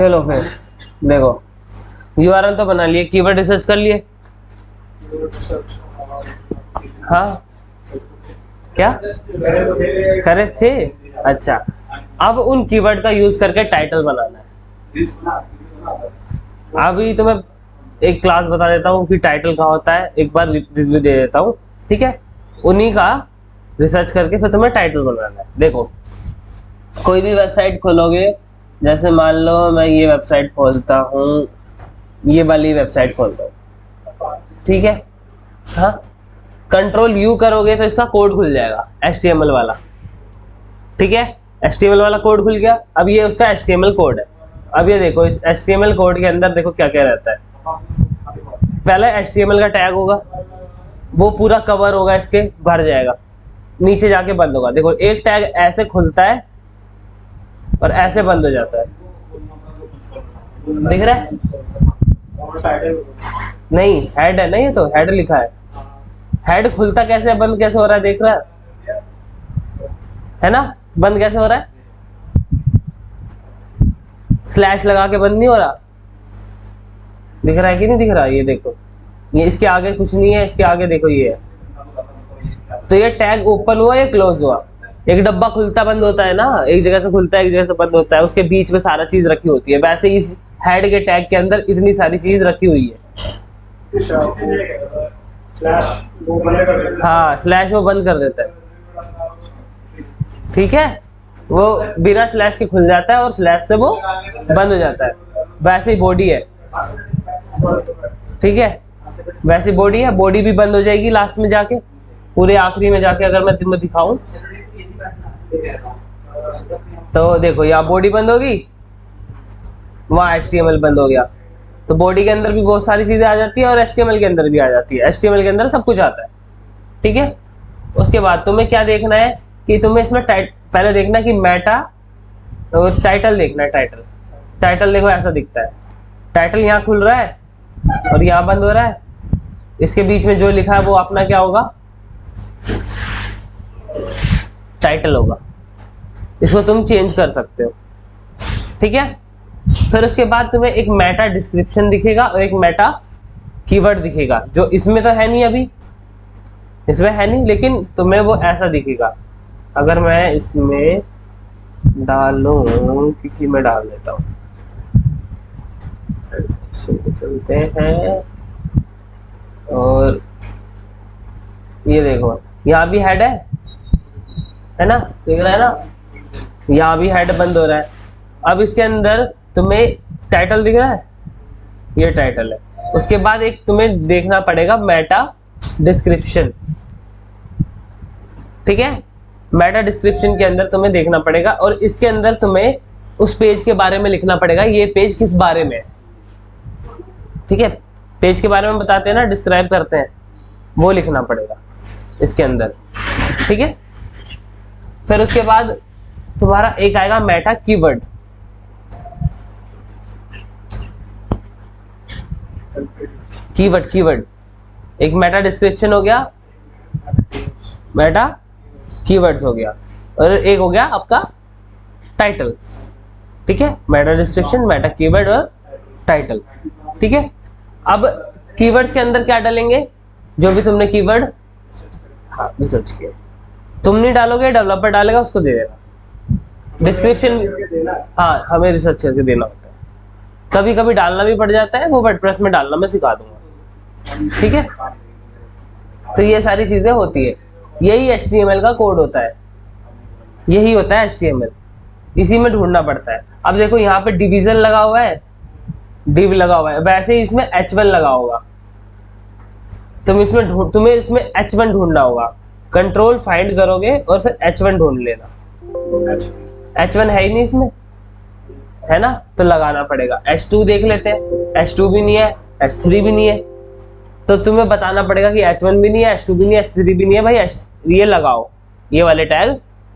चलो फिर देखो, यूआरएल तो बना लिए, कीवर्ड रिसर्च कर लिए। हाँ क्या करे थे? अच्छा, अब उन कीवर्ड का यूज करके टाइटल बनाना है। अभी तो मैं एक क्लास बता देता हूँ कि टाइटल कहाँ होता है, एक बार रिव्यू दे देता हूँ, ठीक है? उन्हीं का रिसर्च करके फिर तुम्हें टाइटल बनाना है। देखो, कोई भी वेबसाइट खोलोगे, जैसे मान लो मैं ये वेबसाइट खोलता हूँ, ये वाली वेबसाइट खोलता हूँ, ठीक है? हाँ, कंट्रोल यू करोगे तो इसका कोड खुल जाएगा, HTML वाला, ठीक है? HTML वाला कोड खुल गया। अब ये उसका HTML कोड है। अब ये देखो, इस HTML कोड के अंदर देखो क्या क्या रहता है। पहले HTML का टैग होगा, वो पूरा कवर होगा, इसके भर जाएगा, नीचे जाके बंद होगा। देखो, एक टैग ऐसे खुलता है और ऐसे बंद हो जाता है, दिख रहा है? नहीं, हेड है ना, ये तो हेड लिखा है। हेड खुलता कैसे है, बंद कैसे हो रहा है, देख रहा है ना? बंद कैसे हो रहा है? स्लैश लगा के बंद नहीं हो रहा, दिख रहा है कि नहीं दिख रहा? ये देखो, ये इसके आगे कुछ नहीं है, इसके आगे देखो ये है। तो ये टैग ओपन हुआ या क्लोज हुआ? एक डब्बा खुलता बंद होता है ना, एक जगह से खुलता है एक जगह से बंद होता है, उसके बीच में सारा चीज रखी होती है। वैसे इस हेड के टैग के अंदर इतनी सारी चीज रखी हुई है। हाँ, स्लैश वो बंद कर देता है, ठीक है? वो बिना स्लैश के खुल जाता है और स्लैश से वो बंद हो जाता है। वैसे ही बॉडी है, ठीक है? वैसे बॉडी है, बॉडी भी बंद हो जाएगी लास्ट में जाके, पूरे आखिरी में जाके। अगर मैं तुम्हें दिखाऊं तो देखो, यहाँ बॉडी बंद होगी, वहां HTML बंद हो गया। तो बॉडी के अंदर भी बहुत सारी चीजें आ जाती है और HTML के अंदर भी आ जाती है। HTML के अंदर सब कुछ आता है, ठीक है? उसके बाद तुम्हें क्या देखना है कि तुम्हें इसमें पहले देखना कि मेटा, तो टाइटल देखना है। टाइटल, टाइटल देखो ऐसा दिखता है। टाइटल यहाँ खुल रहा है और यहाँ बंद हो रहा है। इसके बीच में जो लिखा है वो अपना क्या होगा? टाइटल होगा। इसको तुम चेंज कर सकते हो, ठीक है? फिर उसके बाद तुम्हें एक मेटा डिस्क्रिप्शन दिखेगा और एक मेटा कीवर्ड दिखेगा, जो इसमें तो है नहीं, अभी इसमें है नहीं, लेकिन तुम्हें वो ऐसा दिखेगा। अगर मैं इसमें डालूं, किसी में डाल देता हूँ, चलते हैं, और ये देखो, यहाँ भी हेड है ना, दिख रहा है ना? यहाँ भी हेड बंद हो रहा है। अब इसके अंदर तुम्हें टाइटल दिख रहा है, ये टाइटल है। उसके बाद एक तुम्हें देखना पड़ेगा मेटा डिस्क्रिप्शन, ठीक है? मेटा डिस्क्रिप्शन के अंदर तुम्हें देखना पड़ेगा और इसके अंदर तुम्हें उस पेज के बारे में लिखना पड़ेगा, ये पेज किस बारे में है, ठीक है? पेज के बारे में बताते हैं ना, डिस्क्राइब करते हैं, वो लिखना पड़ेगा इसके अंदर, ठीक है? फिर उसके बाद तुम्हारा एक आएगा मेटा कीवर्ड। कीवर्ड एक मेटा डिस्क्रिप्शन हो गया, मेटा कीवर्ड्स हो गया, और एक हो गया आपका टाइटल, ठीक है? मेटा डिस्क्रिप्शन, मेटा कीवर्ड और टाइटल, ठीक है? अब कीवर्ड्स के अंदर क्या डालेंगे? जो भी तुमने कीवर्ड रिसर्च किया, तुम नहीं डालोगे, डेवलपर डालेगा, उसको दे देना डिस्क्रिप्शन। हाँ, हमें रिसर्च करके देना होता है, कभी कभी डालना भी पड़ जाता है, वो वर्डप्रेस में डालना मैं सिखा दूंगा, ठीक है? तो ये सारी चीजें होती है, यही HTML का कोड होता है, यही होता है HTML, इसी में ढूंढना पड़ता है। अब देखो, यहाँ पे डिवीजन लगा हुआ है, डिव लगा हुआ है, वैसे ही इसमें H1 लगा होगा। तुम्हें इसमें H1 ढूंढना होगा, कंट्रोल फाइंड करोगे और फिर H1 ढूंढ लेना। H1 है ही नहीं इसमें, है ना? तो लगाना पड़ेगा। H2 देख लेते हैं, H2 भी नहीं है, H3 भी नहीं है, तो तुम्हें बताना पड़ेगा कि H1 भी नहीं है, H2 भी नहीं है, H3 भी नहीं है, भाई ये लगाओ, ये वाले टैग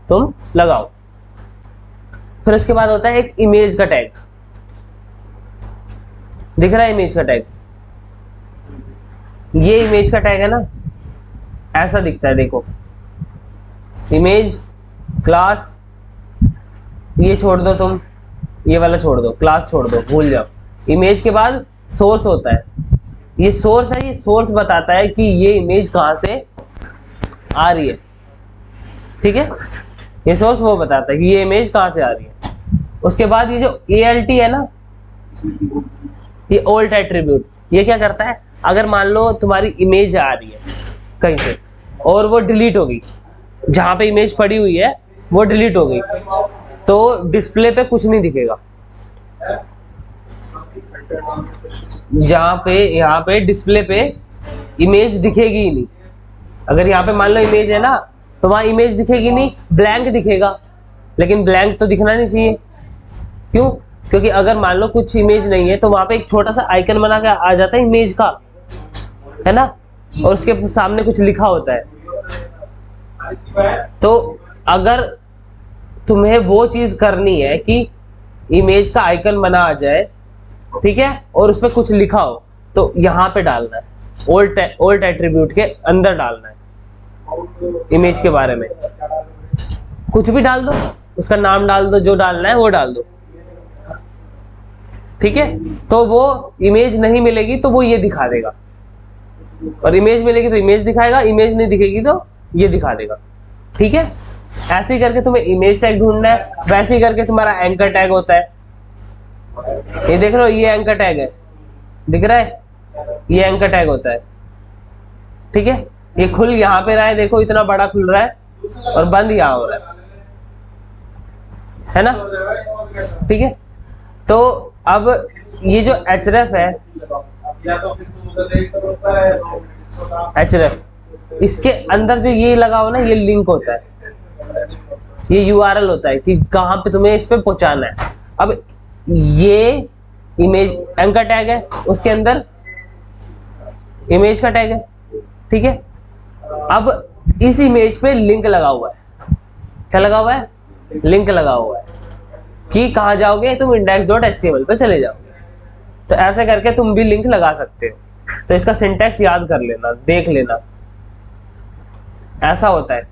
तुम लगाओ। फिर उसके बाद होता है एक इमेज का टैग, दिख रहा है इमेज का टैग? ये इमेज का टैग है ना, ऐसा दिखता है, देखो, इमेज क्लास, ये छोड़ दो तुम, ये वाला छोड़ दो, क्लास छोड़ दो, भूल जाओ। इमेज के बाद सोर्स होता है, ये सोर्स है, ये सोर्स बताता है कि ये इमेज कहाँ से आ रही है, ठीक है। ये सोर्स वो बताता है कि ये इमेज कहाँ से आ रही है। उसके बाद ये जो ALT है ना, ये ओल्ड एट्रीब्यूट, ये क्या करता है, अगर मान लो तुम्हारी इमेज आ रही है कहीं से और वो डिलीट हो गई, जहां पे इमेज पड़ी हुई है वो डिलीट हो गई, तो डिस्प्ले पे कुछ नहीं दिखेगा। जहां पे यहाँ पे डिस्प्ले पे इमेज दिखेगी ही नहीं। अगर यहाँ पे मान लो इमेज है ना, तो वहां इमेज दिखेगी नहीं, ब्लैंक दिखेगा। लेकिन ब्लैंक तो दिखना नहीं चाहिए, क्यों? क्योंकि अगर मान लो कुछ इमेज नहीं है तो वहां पे एक छोटा सा आइकन बना के आ जाता है इमेज का, है ना, और उसके सामने कुछ लिखा होता है। तो अगर तुम्हें वो चीज करनी है कि इमेज का आइकन बना आ जाए, ठीक है, और उसमें कुछ लिखा हो, तो यहाँ पे डालना है, ओल्ड एट्रीब्यूट के अंदर डालना है। इमेज के बारे में कुछ भी डाल दो, उसका नाम डाल दो, जो डालना है वो डाल दो, ठीक है। तो वो इमेज नहीं मिलेगी तो वो ये दिखा देगा, और इमेज मिलेगी तो इमेज दिखाएगा, इमेज नहीं दिखेगी तो ये दिखा देगा, ठीक है। ऐसे ही करके तुम्हें इमेज टैग ढूंढना है। वैसे ही करके तुम्हारा एंकर टैग होता है, ये देख रहे हो, ये एंकर टैग है, दिख रहा है, ये एंकर टैग होता है, ठीक है। ये खुल यहाँ पे रहा है, देखो इतना बड़ा खुल रहा है और बंद यहाँ हो रहा है ना, ठीक है। तो अब ये जो href है, href, इसके अंदर जो ये लगा हो ना, ये लिंक होता है, ये URL होता है कि कहाँ पे तुम्हें इस पे पहुंचाना है। अब ये इमेज एंकर टैग है, उसके अंदर इमेज का टैग है, ठीक है। अब इस इमेज पे लिंक लगा हुआ है, क्या लगा हुआ है, लिंक लगा हुआ है कि कहाँ जाओगे तुम, index.html पे चले जाओगे। तो ऐसे करके तुम भी लिंक लगा सकते हो। तो इसका सिंटैक्स याद कर लेना, देख लेना, ऐसा होता है।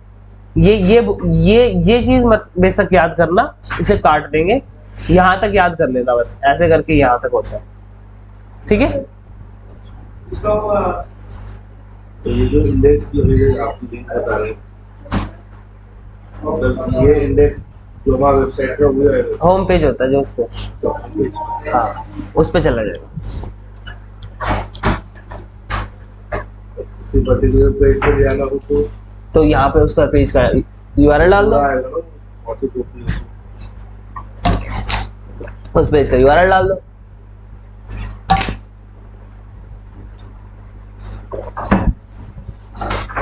ये चीज मत बेशक याद करना, इसे काट देंगे, यहां तक याद कर लेना बस, ऐसे करके यहां तक होता है, ठीक है। तो ये जो इंडेक्स आप लिंक बता रहे हैं, मतलब ये इंडेक्स जो हमारा वेबसाइट का वो है, होम पेज होता है जो उस पे, हाँ, उस पे चला जाएगा। किसी पर्टिकुलर पेज पर जाना हो तो यहाँ पे उसका पेज का URL डाल दो, उस पेज का URL डाल दो,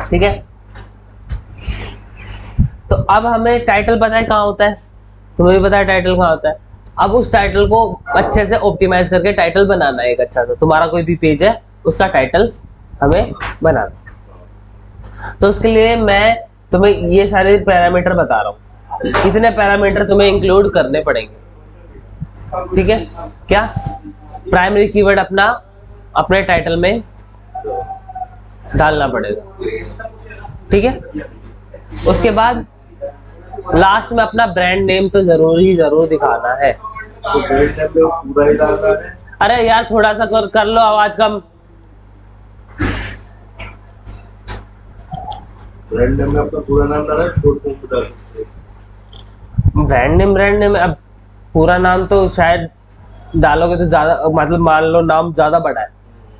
ठीक है। तो अब हमें टाइटल पता है कहाँ होता है, तुम्हें भी पता है टाइटल कहाँ होता है। अब उस टाइटल को अच्छे से ऑप्टिमाइज करके टाइटल बनाना है एक अच्छा सा, तुम्हारा कोई भी पेज है उसका टाइटल हमें बनाना है। तो उसके लिए मैं तुम्हें ये सारे पैरामीटर बता रहा हूँ, इतने पैरामीटर तुम्हें इंक्लूड करने पड़ेंगे, ठीक है। क्या, प्राइमरी कीवर्ड अपना अपने टाइटल में डालना पड़ेगा, ठीक है। उसके बाद लास्ट में अपना ब्रांड नेम तो जरूर दिखाना है। तो ब्रांड नेम में पूरा ही डालना है। अरे यार थोड़ा सा कर लो आवाज कम। ब्रांड नेम में अपना पूरा नाम डाला है, शॉर्ट फॉर्म में डाल सकते हैं। ब्रांड नेम अब पूरा नाम तो शायद डालोगे तो ज्यादा, मतलब मान लो नाम ज्यादा बड़ा है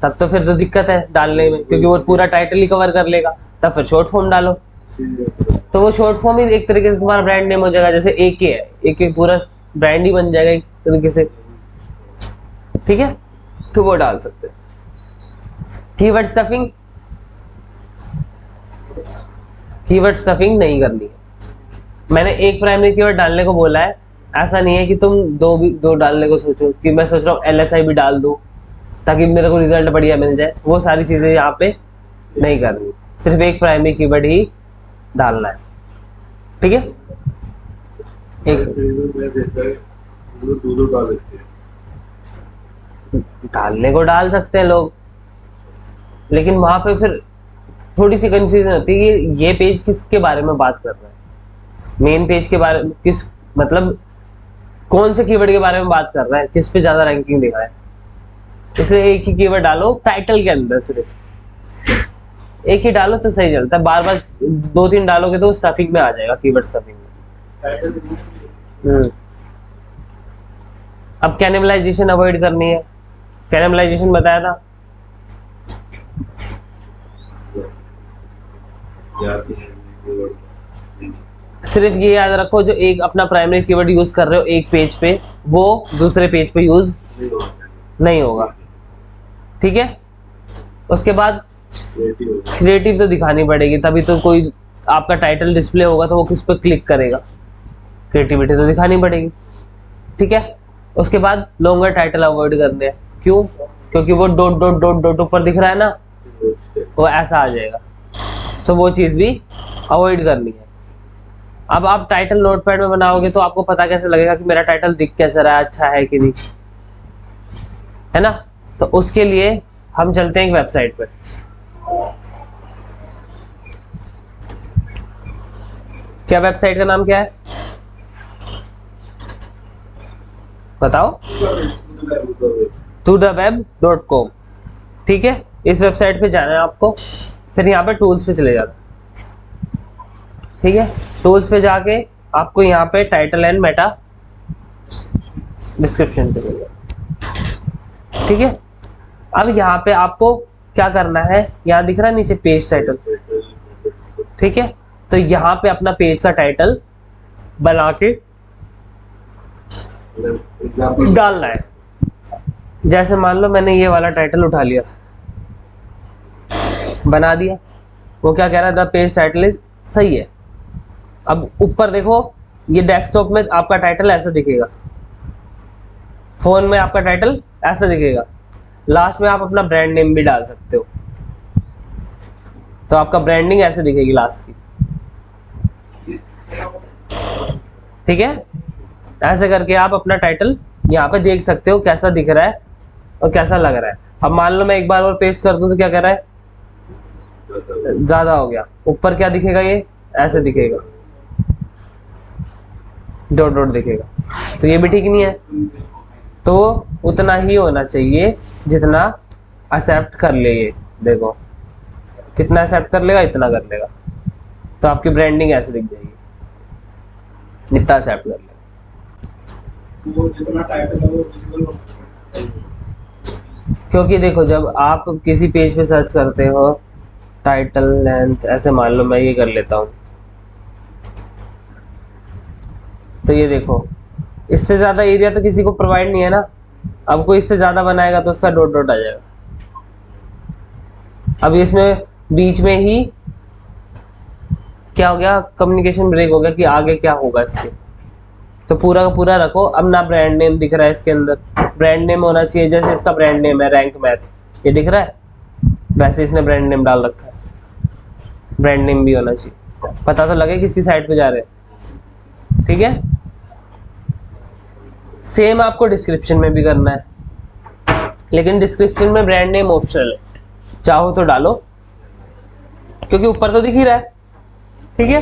तब तो फिर तो दिक्कत है डालने में, क्योंकि वो पूरा टाइटल ही कवर कर लेगा, तब फिर शॉर्ट फॉर्म डालो। तो वो शॉर्ट फॉर्म ही एक तरीके से तुम्हारा ब्रांड नेम हो जाएगा, जैसे AK है, AK पूरा ब्रांड ही बन जाएगा एक तरीके से, ठीक है। तो वो डाल सकते हैं। कीवर्ड स्टफिंग, कीवर्ड स्टफिंग नहीं करनी है। मैंने एक प्राइमरी कीवर्ड डालने को बोला है, ऐसा नहीं है कि तुम दो डालने को सोचो कि मैं सोच रहा हूँ LSI भी डाल दूं ताकि मेरे को रिजल्ट बढ़िया मिल जाए। वो सारी चीजें यहाँ पे नहीं करनी, सिर्फ एक प्राइमरी कीवर्ड ही डालना है, ठीक है। एक डालने को डाल सकते हैं लोग, लेकिन वहां पे फिर थोड़ी सी कंफ्यूजन होती है कि ये पेज किसके बारे में बात कर रहा है, मेन पेज के बारे में, किस मतलब कौन से कीवर्ड के बारे में बात कर रहा है, किस पे ज्यादा रैंकिंग दिखा है, इसलिए एक ही कीवर्ड डालो टाइटल के अंदर, सिर्फ एक ही डालो तो सही चलता है। बार बार 2-3 डालोगे तो स्टफिंग में आ जाएगा, कीवर्ड स्टफिंग में। अब कैनिबलाइजेशन अवॉइड करनी है। कैनिबलाइजेशन बताया था, सिर्फ ये याद रखो, जो एक अपना प्राइमरी कीवर्ड यूज कर रहे हो एक पेज पे, वो दूसरे पेज पे यूज नहीं होगा, ठीक है। उसके बाद क्रिएटिव तो दिखानी पड़ेगी, तभी तो कोई आपका टाइटल डिस्प्ले होगा तो वो किस पे क्लिक करेगा, क्रिएटिविटी तो दिखानी पड़ेगी, ठीक है। उसके बाद लॉन्गर टाइटल अवॉइड करने हैं, क्यों? क्योंकि वो डॉट डॉट डॉट डॉट ऊपर दिख रहा है ना, वो ऐसा आ जाएगा, तो वो चीज़ भी अवॉइड करनी है। अब आप टाइटल नोटपैड में बनाओगे तो आपको पता कैसे लगेगा कि मेरा टाइटल दिख कैसा रहा है, अच्छा है कि नहीं, है ना। तो उसके लिए हम चलते हैं एक वेबसाइट पर। क्या वेबसाइट का नाम क्या है बताओ? totheweb.com, ठीक है। इस वेबसाइट पे जाना है आपको, फिर यहाँ पे टूल्स पे चले जाना, ठीक है। टूल्स पे जाके आपको यहाँ पे टाइटल एंड मेटा डिस्क्रिप्शन पे चले जाना, ठीक है। अब यहाँ पे आपको क्या करना है, यहाँ दिख रहा है नीचे पेज टाइटल, ठीक है। तो यहाँ पे अपना पेज का टाइटल बना के डालना है। जैसे मान लो मैंने ये वाला टाइटल उठा लिया, बना दिया, वो क्या कह रहा है, द पेज टाइटल इज, सही है। अब ऊपर देखो, ये डेस्कटॉप में आपका टाइटल ऐसा दिखेगा, फोन में आपका टाइटल ऐसा दिखेगा, लास्ट में आप अपना ब्रांड नेम भी डाल सकते हो, तो आपका ब्रांडिंग ऐसे दिखेगी लास्ट की, ठीक है। ऐसे करके आप अपना टाइटल यहाँ पे देख सकते हो कैसा दिख रहा है और कैसा लग रहा है। अब मान लो मैं एक बार और पेस्ट कर दूं तो क्या कह रहा है, ज्यादा हो गया, ऊपर क्या दिखेगा, ये ऐसे दिखेगा, डॉट डॉट दिखेगा, तो ये भी ठीक नहीं है। तो उतना ही होना चाहिए जितना एक्सेप्ट कर ले, ये देखो कितना एक्सेप्ट कर लेगा, इतना कर लेगा, तो आपकी ब्रांडिंग ऐसे दिख जाएगी, इतना एक्सेप्ट कर लेगा। क्योंकि देखो, जब आप किसी पेज पे सर्च करते हो टाइटल लेंथ, ऐसे मान लो मैं ये कर लेता हूँ, तो ये देखो इससे ज्यादा एरिया तो किसी को प्रोवाइड नहीं है ना। अब कोई इससे ज्यादा बनाएगा तो उसका डॉट डॉट आ जाएगा। अब इसमें बीच में ही क्या हो गया, कम्युनिकेशन ब्रेक हो गया कि आगे क्या होगा इसके, तो पूरा का पूरा रखो। अब ना ब्रांड नेम दिख रहा है इसके अंदर, ब्रांड नेम होना चाहिए, जैसे इसका ब्रांड नेम है रैंक मैथ, ये दिख रहा है, वैसे इसने ब्रांड नेम डाल रखा है, ब्रांड नेम भी होना चाहिए, पता तो लगे किसकी साइट पे जा रहे हैं, ठीक है। सेम आपको डिस्क्रिप्शन में भी करना है, लेकिन डिस्क्रिप्शन में ब्रांड नेम ऑप्शनल है, चाहो तो डालो, क्योंकि ऊपर तो दिख ही रहा है, ठीक है।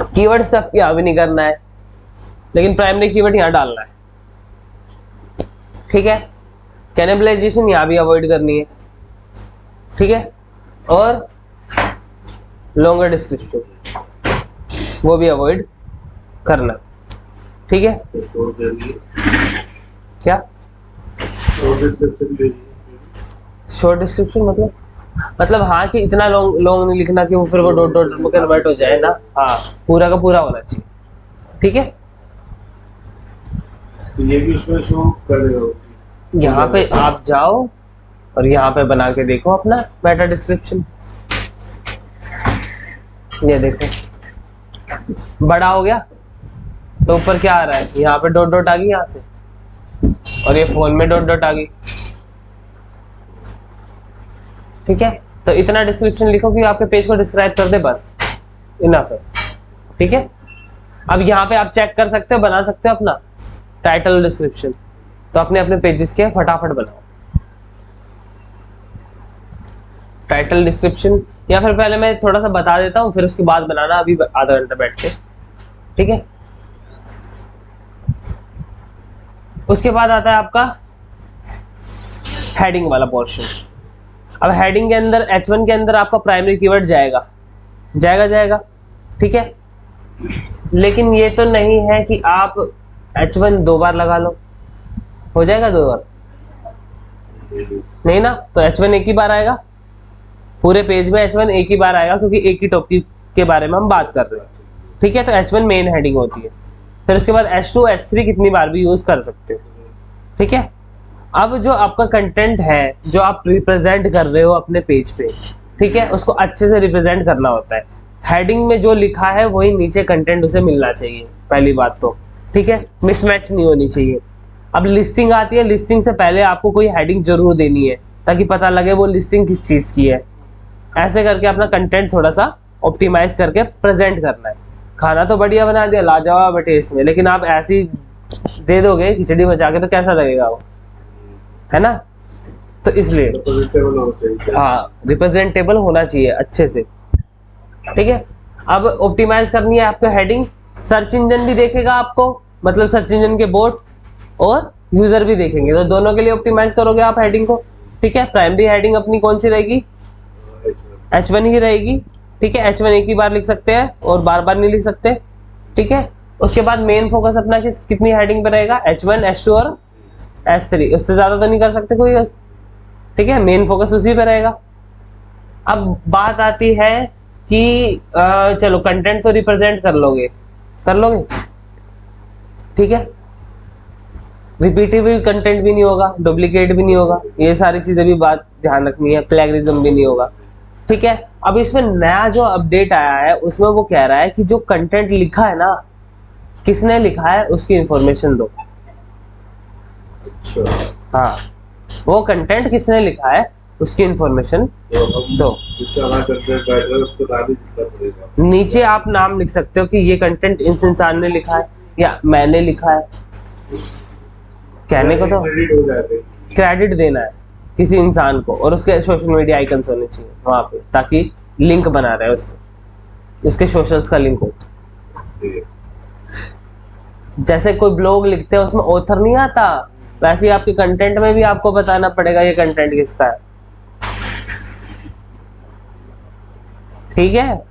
कीवर्ड स्टफ यहाँ भी नहीं करना है, लेकिन प्राइमरी कीवर्ड यहाँ डालना है, ठीक है। कैनिबलाइजेशन यहाँ भी अवॉइड करनी है, ठीक है। और लॉन्गर डिस्क्रिप्शन वो भी अवॉइड करना, ठीक है। क्या शॉर्ट डिस्क्रिप्शन मतलब हाँ, कि इतना लॉन्ग लॉन्ग नहीं लिखना कि वो फिर वो डॉट डॉट में कन्वर्ट हो जाए ना, हाँ पूरा का पूरा होना चाहिए, ठीक है। तो ये भी उसमें शो कर देगा, यहाँ पे आप जाओ और यहाँ पे बना के देखो अपना मेटा डिस्क्रिप्शन, ये देखो बड़ा हो गया, तो ऊपर क्या आ रहा है, यहाँ पे डॉट डॉट आ गई यहाँ से, और ये फोन में डॉट डॉट आ गई, ठीक है। तो इतना डिस्क्रिप्शन लिखो कि आपके पेज को डिस्क्राइब कर दे, बस इनफ है, ठीक है। अब यहाँ पे आप चेक कर सकते हो, बना सकते हो अपना टाइटल डिस्क्रिप्शन, तो अपने अपने पेजेस के फटाफट बनाओ टाइटल डिस्क्रिप्शन, या फिर पहले मैं थोड़ा सा बता देता हूँ फिर उसके बाद बनाना, अभी आधा घंटा बैठ के, ठीक है। उसके बाद आता है आपका हेडिंग वाला पोर्शन। अब हेडिंग के अंदर H1 के अंदर आपका प्राइमरी कीवर्ड जाएगा जाएगा, ठीक है। लेकिन ये तो नहीं है कि आप H1 2 बार लगा लो, हो जाएगा 2 बार? नहीं ना, तो H1 एक ही बार आएगा, पूरे पेज में H1 एक ही बार आएगा, क्योंकि एक ही टॉपिक के बारे में हम बात कर रहे हैं, ठीक है। तो H1 मेन हेडिंग होती है। फिर उसके बाद H2 H3 कितनी बार भी यूज कर सकते हो, ठीक है। अब जो आपका कंटेंट है, जो आप रिप्रेजेंट कर रहे हो अपने पेज पे, ठीक है, उसको अच्छे से रिप्रेजेंट करना होता है। हेडिंग में जो लिखा है वही नीचे कंटेंट उसे मिलना चाहिए, पहली बात तो, ठीक है, मिसमैच नहीं होनी चाहिए। अब लिस्टिंग आती है, लिस्टिंग से पहले आपको कोई हेडिंग जरूर देनी है, ताकि पता लगे वो लिस्टिंग किस चीज़ की है। ऐसे करके अपना कंटेंट थोड़ा सा ऑप्टिमाइज करके प्रेजेंट करना है। खाना तो बढ़िया बना दिया, लाजवाब टेस्ट में, लेकिन आप ऐसी दे दोगे खिचड़ी मचा के, तो कैसा लगेगा वो, है ना। तो इसलिए हाँ, रिप्रेजेंटेबल होना चाहिए अच्छे से, ठीक है। अब ऑप्टिमाइज करनी है आपको हेडिंग, सर्च इंजन भी देखेगा आपको, मतलब सर्च इंजन के बोट और यूजर भी देखेंगे, तो दोनों के लिए ऑप्टिमाइज करोगे आप हेडिंग को, ठीक है। प्राइमरी हेडिंग अपनी कौन सी रहेगी? H1 ही रहेगी, ठीक है। H1 एक ही बार लिख सकते हैं और बार बार नहीं लिख सकते, ठीक है। उसके बाद मेन फोकस अपना कितनी हेडिंग पे रहेगा? H1 H2 और H3, उससे ज्यादा तो नहीं कर सकते कोई, ठीक है। मेन फोकस उसी पे रहेगा। अब बात आती है कि चलो कंटेंट तो रिप्रेजेंट कर लोगे, ठीक है। रिपीटेबल कंटेंट भी नहीं होगा, डुप्लीकेट भी नहीं होगा, ये सारी चीजें भी बात ध्यान रखनी है, प्लेगरिज्म भी नहीं होगा, ठीक है। अब इसमें नया जो अपडेट आया है उसमें वो कह रहा है कि जो कंटेंट लिखा है ना, किसने लिखा है उसकी इंफॉर्मेशन दो। अच्छा, हाँ, वो कंटेंट किसने लिखा है उसकी इंफॉर्मेशन दो। जिससे हमारा कंटेंट राइटर है उसको नाम ही लिखना पड़ेगा। नीचे आप नाम लिख सकते हो कि ये कंटेंट इस इंसान ने लिखा है या मैंने लिखा है, कहने को तो क्रेडिट हो जाते हैं। क्रेडिट देना है किसी इंसान को, और उसके सोशल मीडिया आइकन्स होने चाहिए वहां पे, ताकि लिंक बना रहे उससे, उसके सोशल्स का लिंक हो। जैसे कोई ब्लॉग लिखते हैं उसमें ऑथर नहीं आता, वैसे ही आपके कंटेंट में भी आपको बताना पड़ेगा ये कंटेंट किसका है, ठीक है।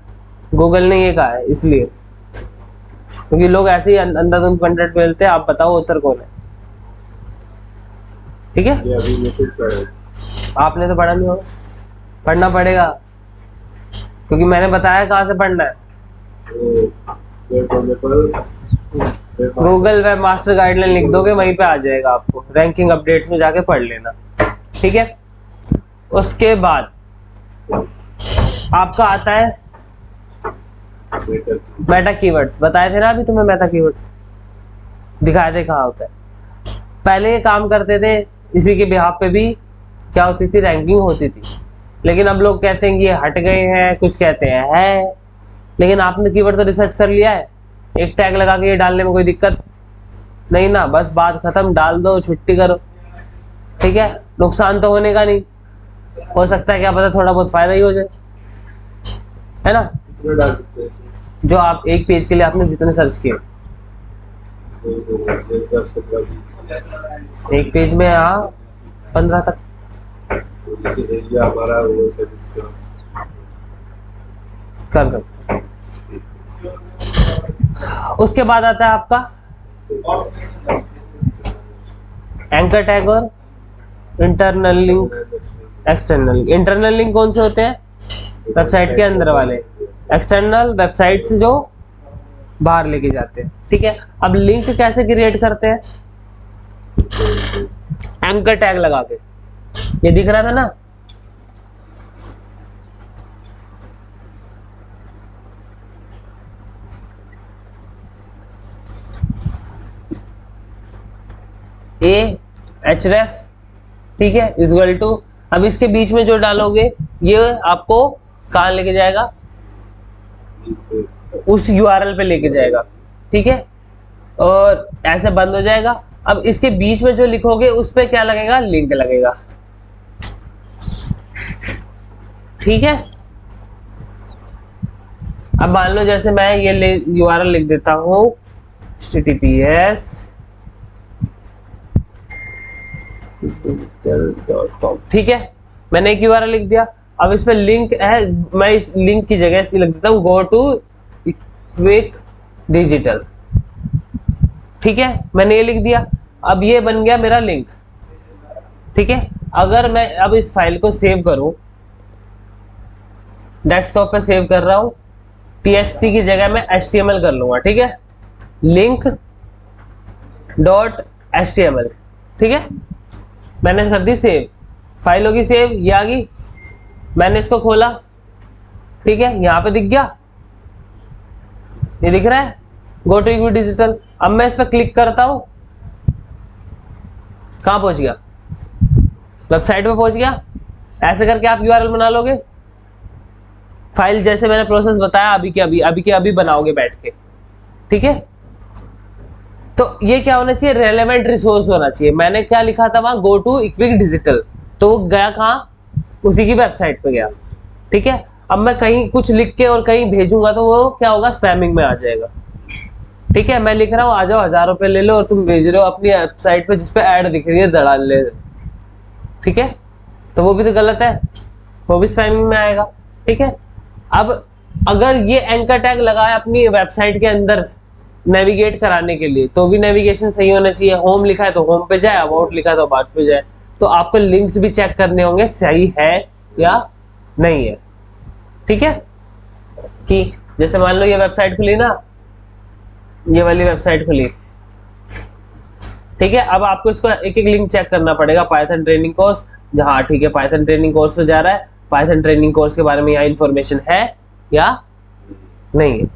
गूगल ने ये कहा है इसलिए, क्योंकि लोग ऐसे ही अंधाधुंध कंटेंट मिलते हैं, आप बताओ ऑथर कौन है, ठीक है। ये अभी मैसेज पढ़ा, आपने तो पढ़ा नहीं होगा, पढ़ना पड़ेगा, क्योंकि मैंने बताया कहाँ से पढ़ना है। गूगल वेब मास्टर गाइडलाइन लिख दोगे, वहीं पे आ जाएगा, आपको रैंकिंग अपडेट्स में जाके पढ़ लेना, ठीक है। उसके बाद आपका आता है मेटा कीवर्ड्स। बताए थे ना अभी तुम्हें, मेटा कीवर्ड्स दिखाए थे कहाँ होता है। पहले ये काम करते थे, इसी के बिहाफ पे भी क्या होती थी, रैंकिंग होती थी, लेकिन अब लोग कहते हैं कि ये हट गए हैं, कुछ कहते हैं है। लेकिन आपने कीवर्ड तो रिसर्च कर लिया है, एक टैग लगा के ये डालने में कोई दिक्कत नहीं ना, बस बात खत्म, डाल दो, छुट्टी करो, ठीक है। नुकसान तो होने का नहीं, हो सकता है क्या पता थोड़ा बहुत फायदा ही हो जाए, है ना। कितने डाल सकते हैं? जो आप एक पेज के लिए आपने जितने सर्च किए, 10, 15, एक पेज में 15 तक जैसे एरिया हमारा वो सर्विस कर सकते हैं। उसके बाद आता है आपका एंकर टैग और internal link, external. Internal link कौन से होते हैं? वेबसाइट के अंदर वाले। एक्सटर्नल वेबसाइट से जो बाहर लेके जाते हैं, ठीक है। अब लिंक कैसे क्रिएट करते हैं? एंकर टैग लगा के, ये दिख रहा था ना, ए एच रेफ, ठीक है, इक्वल टू, अब इसके बीच में जो डालोगे ये आपको कहाँ लेके जाएगा? उस यूआरएल पे लेके जाएगा, ठीक है, और ऐसे बंद हो जाएगा। अब इसके बीच में जो लिखोगे उस पे क्या लगेगा? लिंक लगेगा, ठीक है। अब मान लो जैसे मैं ये यूआरएल लिख देता हूं https digital.com, ठीक है, मैंने एक URL लिख दिया। अब इस पे लिंक है, मैं इस लिंक की जगह लिख देता हूँ गो टू क्विक डिजिटल, ठीक है, मैंने ये लिख दिया। अब ये बन गया मेरा लिंक, ठीक है। अगर मैं अब इस फाइल को सेव करूं, डेस्कटॉप पे सेव कर रहा हूं, txt की जगह मैं html कर लूंगा, ठीक है, लिंक डॉट html, ठीक है, मैंने कर दी सेव, फाइल होगी सेव, ये आ गई, मैंने इसको खोला, ठीक है, यहाँ पे दिख गया, ये दिख रहा है गो टू क्विक डिजिटल। अब मैं इस पर क्लिक करता हूं, कहाँ पहुंच गया, वेबसाइट पे पहुंच गया। ऐसे करके आप यूआरएल बना लोगे, फाइल जैसे मैंने प्रोसेस बताया अभी के अभी बनाओगे बैठ के, ठीक है। तो ये क्या होना चाहिए, रेलेवेंट रिसोर्स होना चाहिए। मैंने क्या लिखा था वहां, गो टू क्विक डिजिटल, तो वो गया कहाँ, उसी की वेबसाइट पे गया, ठीक है। अब मैं कहीं कुछ लिख के और कहीं भेजूंगा तो वो क्या होगा, स्पैमिंग में आ जाएगा, ठीक है। मैं लिख रहा हूँ आ जाओ 1000 रुपए ले लो, और तुम भेज रहे हो अपनी वेबसाइट पे जिसपे ऐड दिख रही है दलाल ले, ठीक है, तो वो भी तो गलत है, वो भी स्पैमिंग में आएगा, ठीक है। अब अगर ये एंकर टैग लगाया अपनी वेबसाइट के अंदर नेविगेट कराने के लिए, तो भी नेविगेशन सही होना चाहिए। होम लिखा है तो होम पे जाए, अबाउट लिखा है तो अबाउट पे जाए। तो आपको लिंक्स भी चेक करने होंगे सही है या नहीं है, ठीक है। कि जैसे मान लो ये वेबसाइट खुली ना, ये वाली वेबसाइट खुली, ठीक है। अब आपको इसको एक एक लिंक चेक करना पड़ेगा, पाइथन ट्रेनिंग कोर्स, जहाँ ठीक है पाइथन ट्रेनिंग कोर्स पे जा रहा है, पाइथन ट्रेनिंग कोर्स के बारे में यहाँ इन्फॉर्मेशन है या नहीं है,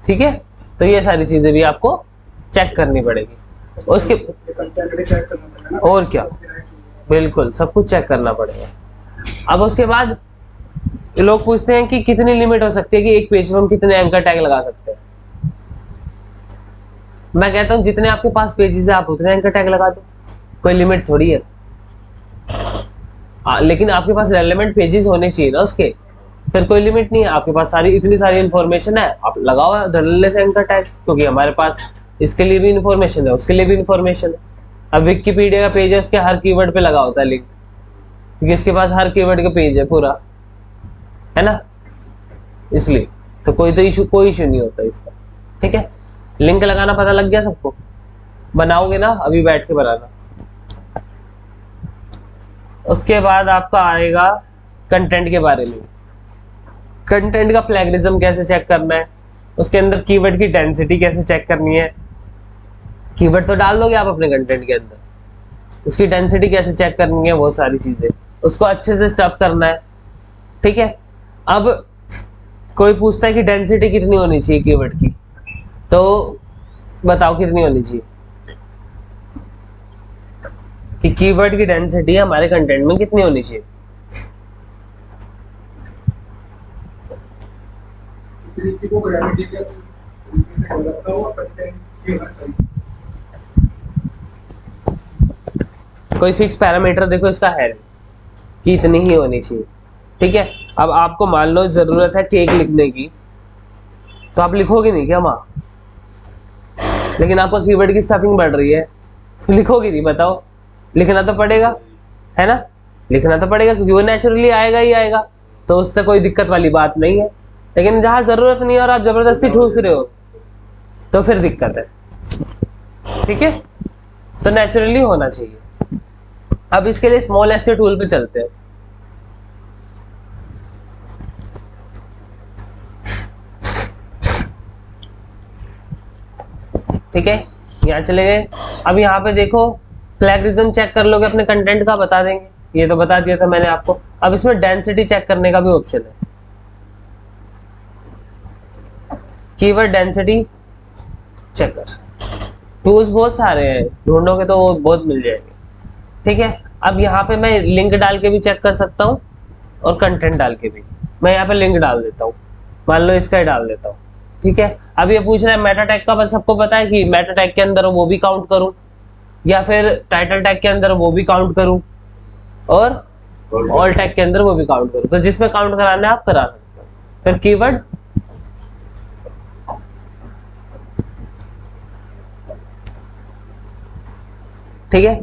ठीक है। तो ये सारी चीजें भी आपको चेक करनी पड़ेगी, उसके और क्या, बिल्कुल सब कुछ चेक करना पड़ेगा। अब उसके बाद लोग पूछते हैं कि कितनी लिमिट हो सकती है, कि एक पेज में हम कितने एंकर टैग लगा सकते हैं। मैं कहता हूँ जितने आपके पास पेजेस है आप उतने एंकर टैग लगा दो, कोई लिमिट थोड़ी है। लेकिन आपके पास रेलेवेंट पेजेस होने चाहिए ना उसके, फिर कोई लिमिट नहीं है, आपके पास सारी इतनी सारी इन्फॉर्मेशन है, आप लगाओ धड़ल्ले से एंकर टैग, क्योंकि हमारे पास इसके लिए भी इन्फॉर्मेशन है, उसके लिए भी इन्फॉर्मेशन है। अब विकिपीडिया का पेज है, उसके हर कीवर्ड पे लगा होता है लिंक, क्योंकि इसके पास हर कीवर्ड का पेज है पूरा, है ना, इसलिए तो कोई इशू नहीं होता इसका, ठीक है। लिंक लगाना पता लग गया सबको, बनाओगे ना, अभी बैठ के बनाना। उसके बाद आपका आएगा कंटेंट के बारे में, कंटेंट का प्लेगरिज्म कैसे चेक करना है, उसके अंदर कीवर्ड की डेंसिटी कैसे चेक करनी है। कीवर्ड तो डाल दोगे आप अपने कंटेंट के अंदर, उसकी डेंसिटी कैसे चेक करनी है, वो सारी चीजें, उसको अच्छे से स्टफ करना है, ठीक है। अब कोई पूछता है कि डेंसिटी कितनी होनी चाहिए कीवर्ड की, तो बताओ कितनी होनी चाहिए, कि कीवर्ड की डेंसिटी हमारे कंटेंट में कितनी होनी चाहिए। कोई फिक्स पैरामीटर देखो इसका है कि इतनी ही होनी चाहिए, ठीक है। अब आपको मान लो जरूरत है केक लिखने की, तो आप लिखोगे नहीं क्या वहां, लेकिन आपका कीवर्ड की स्टफिंग बढ़ रही है तो लिखोगे नहीं, बताओ, लिखना तो पड़ेगा, है ना, लिखना तो पड़ेगा, क्योंकि वो नेचुरली आएगा ही आएगा, तो उससे कोई दिक्कत वाली बात नहीं है। लेकिन जहां जरूरत नहीं है और आप जबरदस्ती ठूस रहे हो, तो फिर दिक्कत है, ठीक है। तो नेचुरली होना चाहिए। अब इसके लिए स्मॉल एस टूल पे चलते हैं, ठीक है, यहाँ चले गए। अब यहाँ पे देखो प्लेगरिज्म चेक कर लोगे अपने कंटेंट का, बता देंगे, ये तो बता दिया था मैंने आपको। अब इसमें डेंसिटी चेक करने का भी ऑप्शन है, कीवर्ड डेंसिटी चेकर, टूल्स बहुत सारे हैं, ढूंढोगे तो बहुत मिल जाएंगे, ठीक है। अब यहाँ पे मैं लिंक डाल के भी चेक कर सकता हूँ और कंटेंट डाल के भी। मैं यहाँ पे लिंक डाल देता हूँ, मान लो इसका ही डाल देता हूँ, ठीक है। अब ये पूछ रहा है मेटा टैग का, बस सबको पता है कि मेटा टैग के अंदर वो भी काउंट करूं, या फिर टाइटल टैग के अंदर वो भी काउंट करूं, और ऑल टैग के अंदर वो भी काउंट करूं। तो जिसमें काउंट कराना है आप करा सकते हो। फिर कीवर्ड, ठीक है,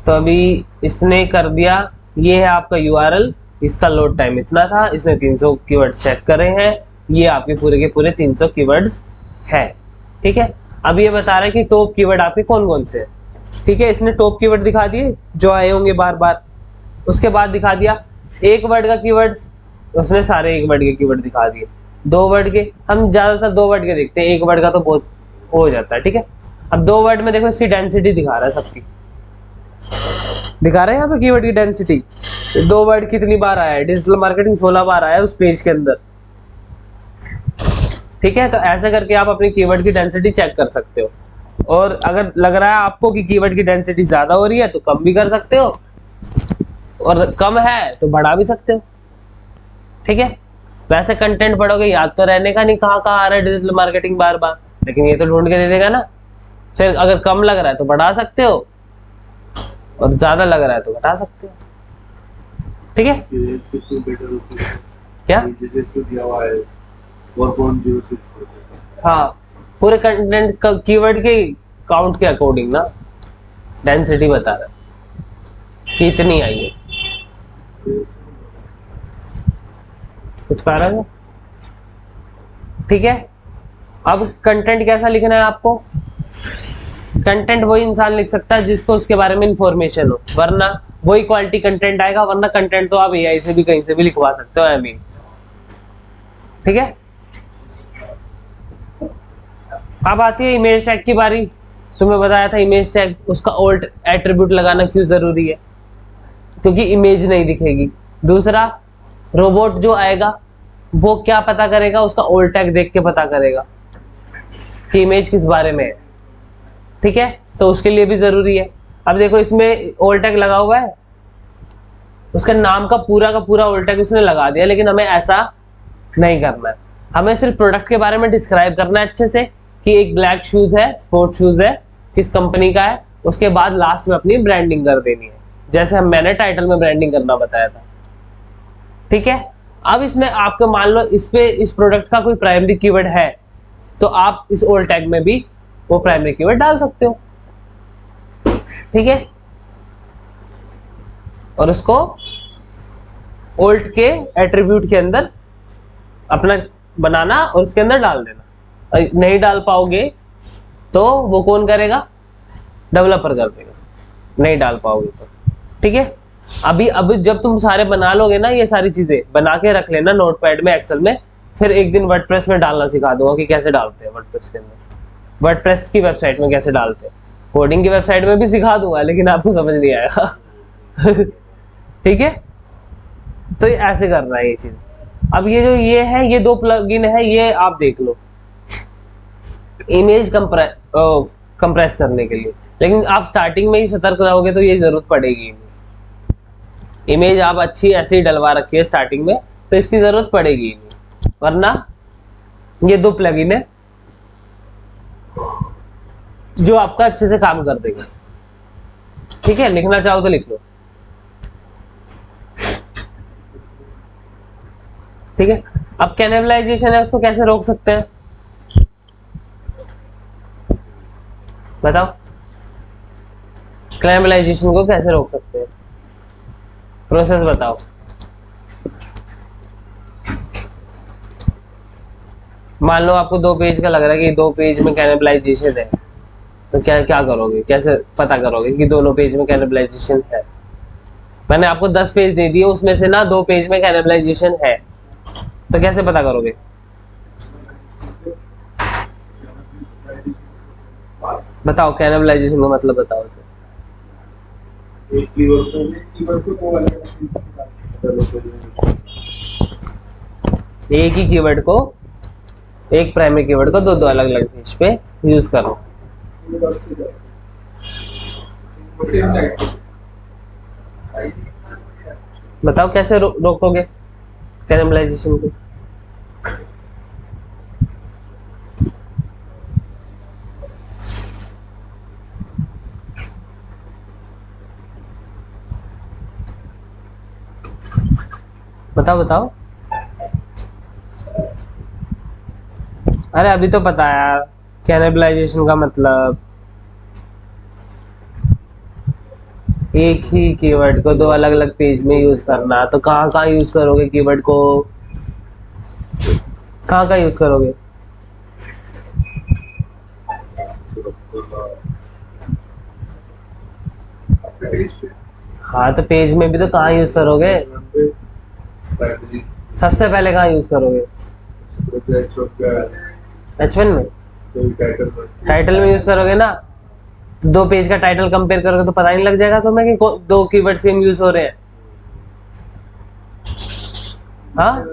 तो अभी इसने कर दिया, ये है आपका यूआरएल, इसका लोड टाइम इतना था, इसने 300 कीवर्ड चेक करे हैं, ये आपके पूरे के पूरे 300 कीवर्ड्स है। ठीक है, अब ये बता रहा है कि टॉप कीवर्ड आपके कौन कौन से हैं। ठीक है, इसने टॉप कीवर्ड दिखा दिए जो आए होंगे बार बार। उसके बाद दिखा दिया एक वर्ड का कीवर्ड, उसने सारे एक वर्ड के कीवर्ड दिखा दिए। 2 वर्ड के, हम ज्यादातर 2 वर्ड के देखते हैं, एक वर्ड का तो बहुत हो जाता है। ठीक है, अब 2 वर्ड में देखो इसकी डेंसिटी दिखा रहा है, सबकी दिखा रहे हैं यहाँ पे कीवर्ड की डेंसिटी। 2 वर्ड कितनी बार आया है, डिजिटल मार्केटिंग 16 बार आया है उस पेज के अंदर। ठीक है, तो ऐसे करके आप अपनी कीवर्ड की डेंसिटी चेक कर सकते हो। और अगर लग रहा है आपको कि कीवर्ड की डेंसिटी ज्यादा हो रही है तो कम भी कर सकते हो, और कम है तो बढ़ा भी सकते हो। ठीक है, वैसे कंटेंट पढ़ोगे याद तो रहने का नहीं कहाँ कहाँ आ रहा है डिजिटल मार्केटिंग बार बार, लेकिन ये तो ढूंढ के दे देगा ना। फिर अगर कम लग रहा है तो बढ़ा सकते हो, और ज्यादा लग रहा है तो घटा सकते हो। ठीक है, कितनी बेटर होती है क्या? जैसे दिया हुआ है 4.06%। हाँ, पूरे कंटेंट का कीवर्ड के काउंट के अकॉर्डिंग ना डेंसिटी बता रहा है कि इतनी आई है। कुछ कह रहा है? ठीक है, अब कंटेंट कैसा लिखना है आपको? कंटेंट वही इंसान लिख सकता है जिसको उसके बारे में इंफॉर्मेशन हो, वरना वही क्वालिटी कंटेंट आएगा। वरना कंटेंट तो आप एआई से भी कहीं से भी लिखवा सकते हो, आई मीन। ठीक है, अब आती है इमेज टैग की बारी। तुम्हें बताया था इमेज टैग, उसका ओल्ड एट्रीब्यूट लगाना क्यों जरूरी है, क्योंकि इमेज नहीं दिखेगी। दूसरा, रोबोट जो आएगा वो क्या पता करेगा, उसका ओल्ड टैग देख के पता करेगा कि इमेज किस बारे में है। ठीक है, तो उसके लिए भी जरूरी है। अब देखो इसमें ओल्ड टैग लगा हुआ है, उसका नाम का पूरा ओल्ड टैग उसने लगा दिया, लेकिन हमें ऐसा नहीं करना है। हमें सिर्फ प्रोडक्ट के बारे में डिस्क्राइब करना है अच्छे से, कि एक ब्लैक शूज है, स्पोर्ट शूज है, किस कंपनी का है। उसके बाद लास्ट में अपनी ब्रांडिंग कर देनी है, जैसे मैंने टाइटल में ब्रांडिंग करना बताया था। ठीक है, अब इसमें आपको मान लो इस पे इस प्रोडक्ट का कोई प्राइमरी कीवर्ड है, तो आप इस ओल्ड टैग में भी वो प्राइमरी कीवर्ड डाल सकते हो। ठीक है, और उसको ओल्ड के एट्रीब्यूट के अंदर अपना बनाना और उसके अंदर डाल देना। नहीं डाल पाओगे तो वो कौन करेगा? डेवलपर कर देगा, नहीं डाल पाओगे तो। ठीक है, अब जब तुम सारे बना लोगे ना, ये सारी चीजें बना के रख लेना नोटपैड में, एक्सेल में। फिर एक दिन वर्डप्रेस में डालना सिखा दूंगा कि कैसे डालते हैं वर्डप्रेस के अंदर, वर्डप्रेस की वेबसाइट में कैसे डालते हैं। कोडिंग की वेबसाइट में भी सिखा दूंगा, लेकिन आपको समझ नहीं आएगा। ठीक है, तो ये ऐसे करना है ये चीज। अब ये जो ये है, ये 2 प्लगइन है, ये आप देख लो इमेज कंप्रेस करने के लिए। लेकिन आप स्टार्टिंग में ही सतर्क रहोगे तो ये जरूरत पड़ेगी। इमेज आप अच्छी ऐसे ही डलवा रखी है स्टार्टिंग में, तो इसकी जरूरत पड़ेगी नहीं, वरना ये 2 प्लगइन है जो आपका अच्छे से काम कर देगा। ठीक है, लिखना चाहो तो लिख लो। ठीक है, अब कैनिबलाइजेशन है, उसको कैसे रोक सकते हैं बताओ? कैनिबलाइजेशन को कैसे रोक सकते हैं, प्रोसेस बताओ। मान लो आपको 2 पेज का लग रहा है कि 2 पेज में कैनिबलाइजेशन है, तो क्या क्या करोगे, कैसे पता करोगे कि दोनों पेज में कैनिबलाइजेशन है? मैंने आपको 10 पेज दे दिए, उसमें से ना 2 पेज में कैनिबलाइजेशन है, तो कैसे पता करोगे? बताओ, कैनिबलाइजेशन का मतलब बताओ उसे। एक कीवर्ड को एक ही कीवर्ड को, एक प्राइमरी कीवर्ड को दो अलग अलग पेज पे यूज करो। बताओ कैसे रोकोगे कैनिबलाइजेशन को? बताओ बताओ। अरे अभी तो पता है कैनिबलाइजेशन का मतलब। एक ही कीवर्ड को दो अलग अलग पेज में यूज करना, तो कहाँ कहाँ यूज करोगे कीवर्ड को? कहाँ कहाँ यूज करोगे? हाँ तो पेज में भी तो कहाँ यूज करोगे? सबसे पहले कहाँ यूज करोगे? H1 में, टाइटल में यूज करोगे ना। तो दो पेज का टाइटल कंपेयर करोगे तो पता नहीं लग जाएगा तुम्हें कि दो कीवर्ड सेम यूज हो रहे हैं? हाँ,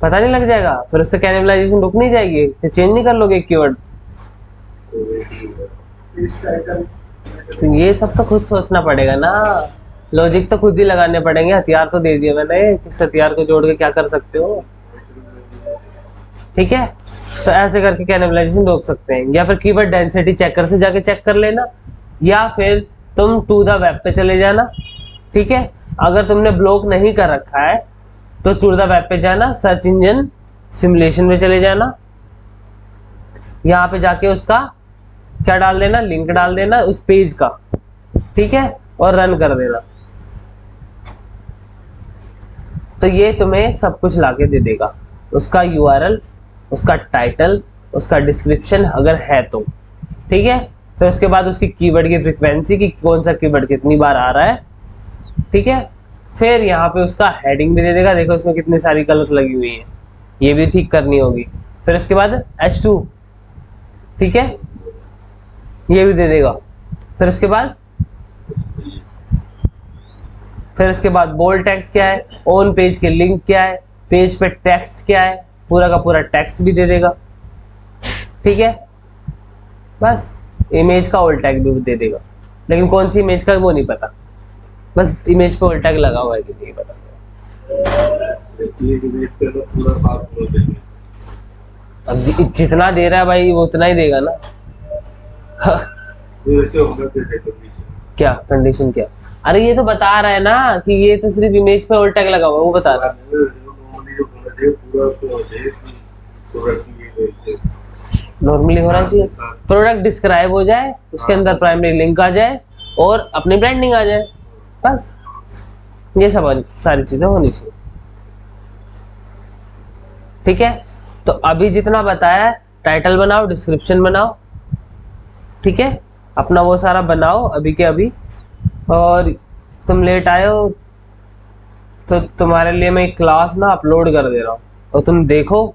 पता नहीं लग जाएगा, फिर उससे कैनिबलाइजेशन रुक नहीं जाएगी, फिर चेंज नहीं कर लोगे एक कीवर्ड? तो ये सब तो खुद सोचना पड़ेगा ना, लॉजिक तो खुद ही लगाने पड़ेंगे। हथियार तो दे दिए मैंने, किस हथियार को जोड़ के क्या कर सकते हो। ठीक है, तो ऐसे करके कैनिबलाइजेशन रोक सकते हैं। या फिर कीवर्ड डेंसिटी चेकर से जाके चेक कर लेना, या फिर तुम टू द वेब पे चले जाना। ठीक है, अगर तुमने ब्लॉक नहीं कर रखा है तो टू द वेब पे जाना, सर्च इंजन सिमुलेशन में चले जाना, यहाँ पे जाके उसका क्या डाल देना, लिंक डाल देना उस पेज का। ठीक है, और रन कर देना, तो ये तुम्हें सब कुछ लाके दे देगा, उसका यूआरएल, उसका टाइटल, उसका डिस्क्रिप्शन अगर है तो। ठीक है, फिर उसके बाद उसकी कीवर्ड की फ्रीक्वेंसी की कौन सा कीवर्ड कितनी बार आ रहा है। ठीक है, फिर यहाँ पे उसका हेडिंग भी दे देगा, देखो इसमें कितनी सारी कलर्स लगी हुई है, ये भी ठीक करनी होगी। फिर उसके बाद H2, ठीक है, ये भी दे देगा। फिर उसके बाद बोल्ड टेक्स्ट क्या है, ऑन पेज के लिंक क्या है, पेज पे टेक्स्ट क्या है, पूरा का पूरा टेक्स्ट भी दे देगा। ठीक है, बस इमेज का ऑल टैग भी दे देगा, लेकिन कौन सी इमेज का वो नहीं पता, बस इमेज पे ऑल टैग लगा हुआ है कि नहीं पता। अब जितना दे रहा है भाई वो उतना ही देगा ना। क्या कंडीशन क्या? अरे ये तो बता रहा है ना कि ये तो सिर्फ इमेज पे ऑल टैग लगा हुआ है, वो बता रहा है। नॉर्मली होना चाहिए, प्रोडक्ट डिस्क्राइब हो जाए, उसके अंदर प्राइमरी लिंक आ जाए और अपनी ब्रांडिंग आ जाए, बस ये सब सारी चीजें होनी चाहिए। ठीक है, तो अभी जितना बताया है, टाइटल बनाओ, डिस्क्रिप्शन बनाओ, ठीक है, अपना वो सारा बनाओ अभी के अभी। और तुम लेट आए हो तो तुम्हारे लिए मैं एक क्लास ना अपलोड कर दे रहा हूँ, और तुम देखो